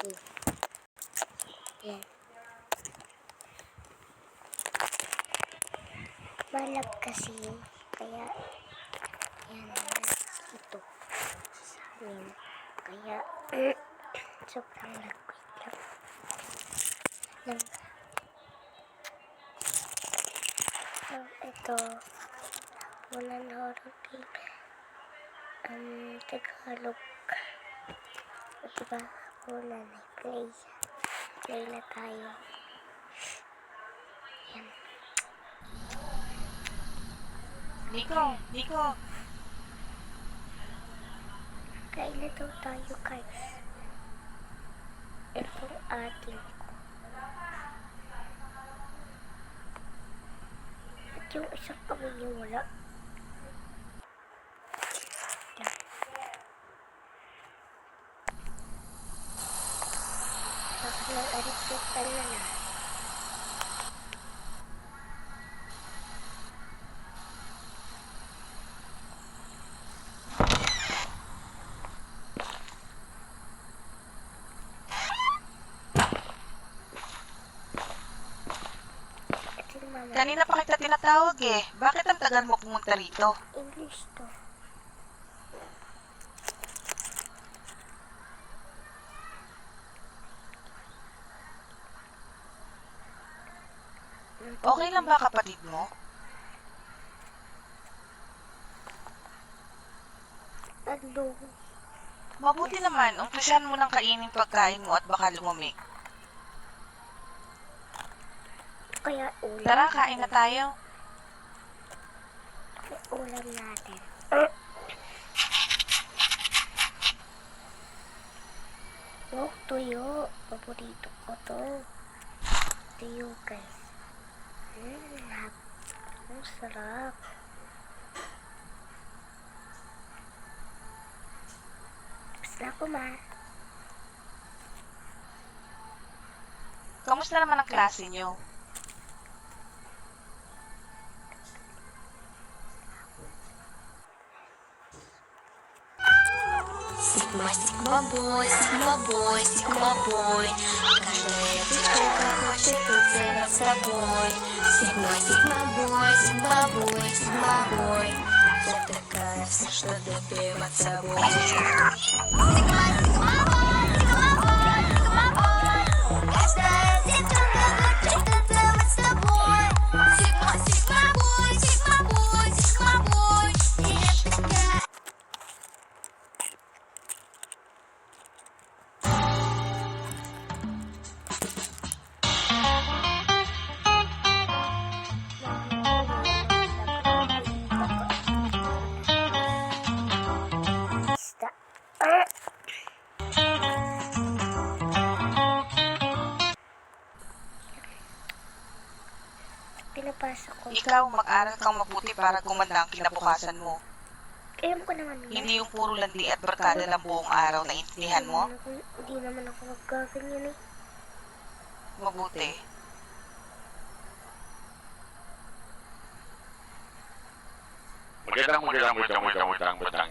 Yan. Malap kasi, kaya yan, ito sa amin. Kaya sobrang nagkwit lang. So, ito walang horror game. Tagalog. Diba? Wala na play. Play na tayo. Yan. Nico! Kain na daw tayo, guys. Itong ating ko. At yung isang kamay yung wala. Yan. Saka lang aritipan na na. Kanina pa kita tinatawag eh. Bakit ang tagal mo pumunta rito? English to. Okay lang ba kapatid mo? Ano? Mabuti naman, umpisan mo ng kainin pagkain mo at baka lumamig. Kaya ulam. Tara, kain na tayo. Ulam natin. Oh, tuyo. Paborito ko to. Tuyo, guys. Ang sarap. Gusto ko, ma. Kamusta naman ang klase niyo? Sigma boy, Sigma boy, Sigma boy. Каждая девчонка хочет тут с тобой. Sigma boy, Sigma boy, Sigma boy. Кто такая вся, что допивать с собой? Sigma boy, Sigma boy, Sigma boy. Каждая девчонка хочет танцевать с тобой. Sigma boy, Sigma boy, Sigma boy. И я такая. Pinapasok ko. Ikaw, mag-aral kang mabuti para gumanda ang kinabukasan mo. Alam ko naman na. Hindi yung puro landi at barkada lang buong araw na intindihan mo. Hindi naman ako magkaganyan eh. Mabuti. Magandang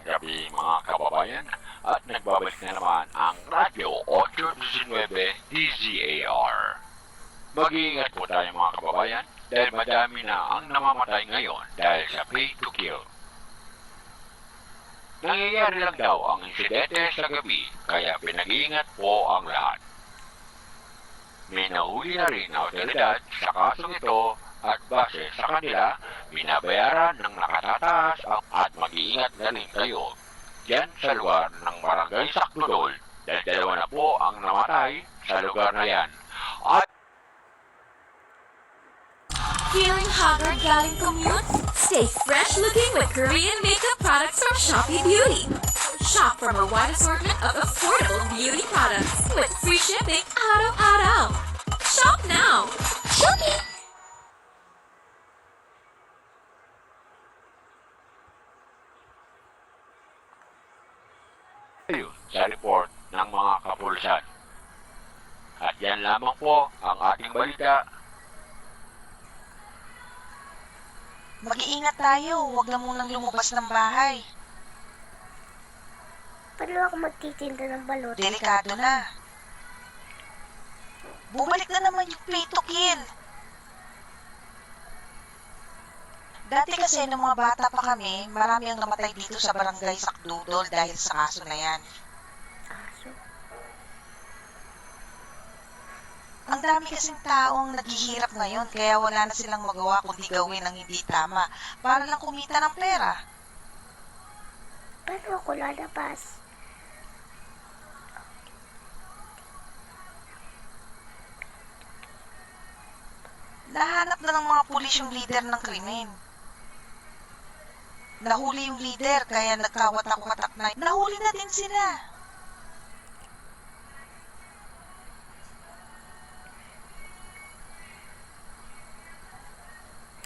gabi mga kababayan at nagbabalik na naman ang Radyo 819 DZAR. Mag-iingat po tayo mga kababayan dahil madami na ang namamatay ngayon dahil sa pay to kill. Nangyayari lang daw ang insidente sa gabi kaya pinag-iingat po ang lahat. May nahuli na rin na otoridad sa kasong ito at base sa kanila, binabayaran ng nakatataas at mag-iingat na rin kayo dyan sa lugar ng Barangay Sakdudol dahil dalawa na po ang namatay sa lugar na yan. At Feeling haggard galing commute? Stay fresh looking with Korean makeup products from Shopee Beauty. Shop from a wide assortment of affordable beauty products with free shipping araw-araw. Shop now! Shopee! ayun sa report ng mga kapulisan. At yan lamang po ang ating balita. Mag-iingat tayo, huwag na munang lumabas ng bahay. Paano ako magtitinda ng balot? Delikado na. Bumalik na naman yung pay to kill. Dati kasi nung mga bata pa kami, marami ang namatay dito sa barangay Sakdudol dahil sa kaso na yan. Aso. Ang dami kasing taong naghihirap ngayon kaya wala na silang magawa kundi gawin ang hindi tama para lang kumita ng pera. Paano ako lalabas? Nahanap na ng mga pulis yung leader ng krimen. Nahuli yung leader kaya nagkawatak-watak na. Nahuli na din sila.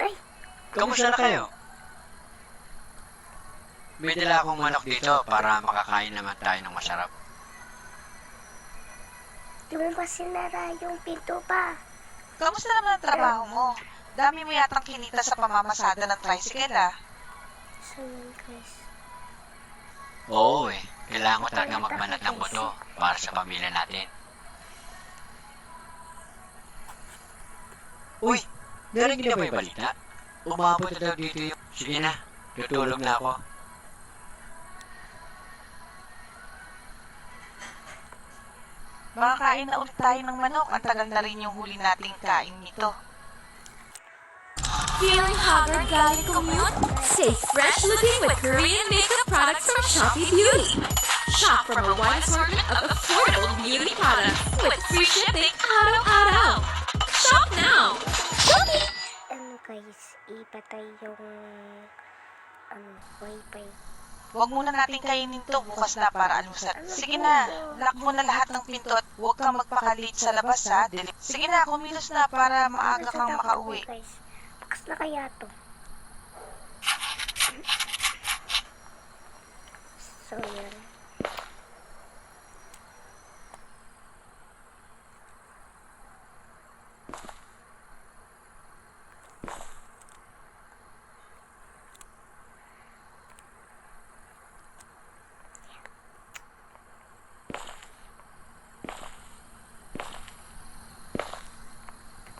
Ay, Kamusta na kayo? May dala akong manok dito para makakain naman tayo ng masarap. di mo ba sinara yung pinto pa? Kamusta naman ang trabaho mo? Dami mo yatang kinita sa pamamasada ng tricycle ah. So yun guys. Oo eh, kailangan ko talaga magbanat ng buto para sa pamilya natin. Uy, narinig niyo ba yung balita? Umabot na daw dito yung... Sige na, tutulog na ako. Makakain na ulit tayo ng manok. Ang tagal na rin yung huli nating kain nito. Feeling haggard galing commute? Stay fresh looking with Korean makeup products from Shopee Beauty. Shop from a wide assortment of affordable beauty products with free shipping araw-araw. Shop now! Ano guys, ipatay yung wifi. Huwag muna natin kainin to. Bukas na para almusal. Sige na, lock mo na lahat ng pinto at huwag kang magpakalit sa labas ha. Sige na, kumilos na para maaga kang makauwi. Guys, bukas na kaya to. So yun.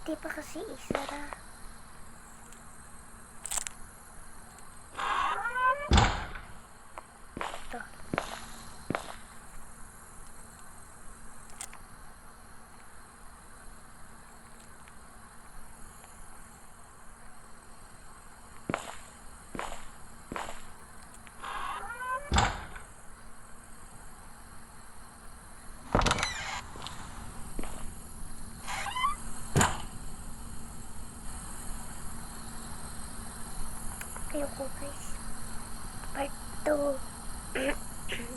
Di pa kasi isara. Ito. Ayoko guys. Part 2.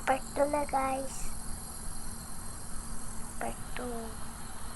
Part 2 na guys. Part 2.